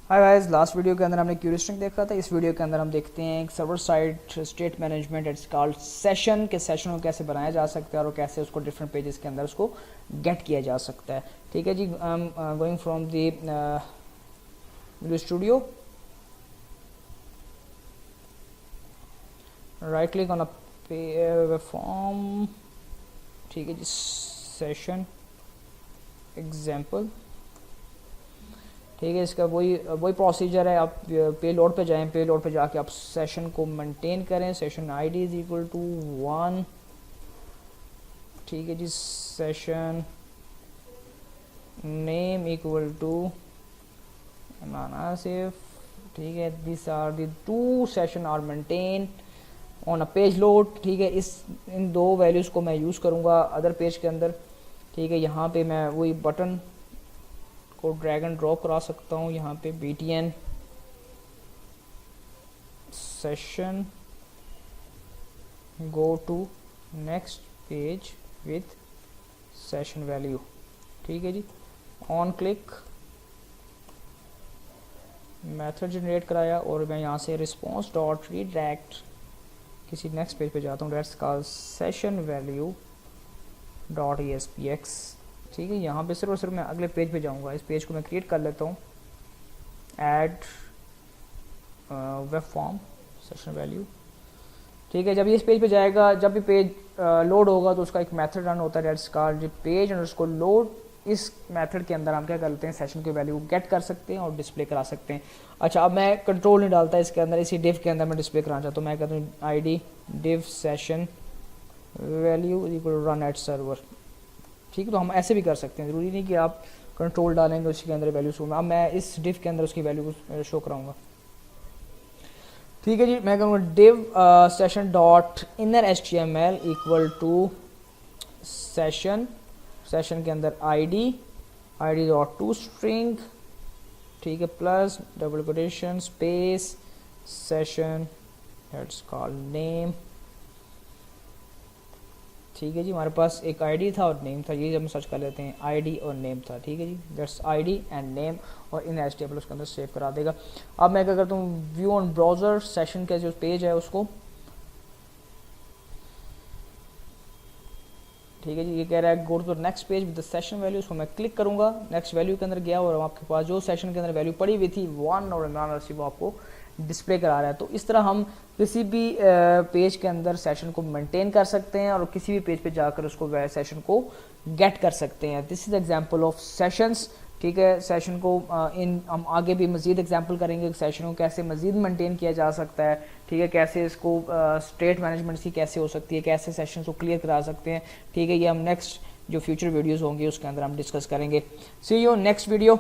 Hi guys, last video के अंदर हमने क्यूरी स्ट्रिंग देखा था। इस वीडियो के अंदर हम देखते हैं एक server side state management it's called session के सेशन को कैसे बनाया जा सकता है और कैसे उसको डिफरेंट पेजेस के अंदर उसको गेट किया जा सकता है। ठीक है जी, I am going from the Visual Studio, right click on a form. ठीक है जी, सेशन एग्जाम्पल। ठीक है, इसका वही प्रोसीजर है। आप पे लोड पे जाएं, पे लोड पे जाके आप सेशन को मेंटेन करें। Session ID is equal to 1। ठीक है जी, session name equal to Nasif. ठीक है, this are the two session are maintain on a page load. ठीक है, इन दो वैल्यूज़ को मैं यूज़ करूँगा अदर पेज के अंदर। ठीक है, यहाँ पे मैं वही बटन को ड्रैग एंड ड्रॉप करा सकता हूँ। यहाँ पे btn session go to next page with session value. ठीक है जी, ऑन क्लिक मेथड जनरेट कराया और मैं यहाँ से रिस्पॉन्स डॉट रीडायरेक्ट किसी नेक्स्ट पेज पे जाता हूँ। That's called session value dot ESPX। ठीक है, यहाँ पे सिर्फ और सिर्फ मैं अगले पेज पे जाऊँगा। इस पेज को मैं क्रिएट कर लेता हूँ, add web form session value. ठीक है, जब ये इस पेज पे जाएगा, जब भी पेज लोड होगा तो उसका एक मेथड रन होता है that's called page underscore load. इस मेथड के अंदर हम क्या करते हैं, सेशन की वैल्यू गेट कर सकते हैं और डिस्प्ले करा सकते हैं। अच्छा, अब मैं कंट्रोल नहीं डालता इसके अंदर, इसी डिव के अंदर मैं डिस्प्ले कराना चाहता हूँ। मैं कहता हूँ ID div session value equal run at server. ठीक है, तो हम ऐसे भी कर सकते हैं, ज़रूरी नहीं कि आप कंट्रोल डालेंगे उसी के अंदर वैल्यू शो। अब मैं इस डिव के अंदर उसकी वैल्यू को शो कराऊंगा। ठीक है जी, मैं कहूँगा div session dot inner HTML equal to session के अंदर ID डॉट टू स्ट्रिंग। ठीक है, plus double quotation space session that's called name. ठीक है जी, हमारे पास एक ID था और नेम था। ये जब हम सर्च कर लेते हैं, ID और नेम था। ठीक है जी, दैट्स ID एंड नेम और इन HTML उसके अंदर सेव करा देगा। अब मैं क्या करता हूँ, व्यू ऑन ब्राउज़र सेशन का जो पेज है उसको। ठीक है जी, ये कह रहा है go to the next page with the session value. उसको मैं क्लिक करूँगा, नेक्स्ट वैल्यू के अंदर गया और आपके पास जो सेशन के अंदर वैल्यू पड़ी हुई थी 1 और इमरान रसी वो आपको डिस्प्ले करा रहा है। तो इस तरह हम किसी भी पेज के अंदर सेशन को मेंटेन कर सकते हैं और किसी भी पेज पे जाकर उसको सेशन को गेट कर सकते हैं। This is example of sessions. ठीक है, सेशन को हम आगे भी मज़ीद एग्जांपल करेंगे, सेशन को कैसे मज़ीद मेंटेन किया जा सकता है। ठीक है, कैसे इसको स्टेट मैनेजमेंट की कैसे हो सकती है, कैसे सेशन को क्लियर करा सकते हैं। ठीक है, ये हम नेक्स्ट जो फ्यूचर वीडियोज़ होंगे उसके अंदर हम डिस्कस करेंगे। सी यू नेक्स्ट वीडियो।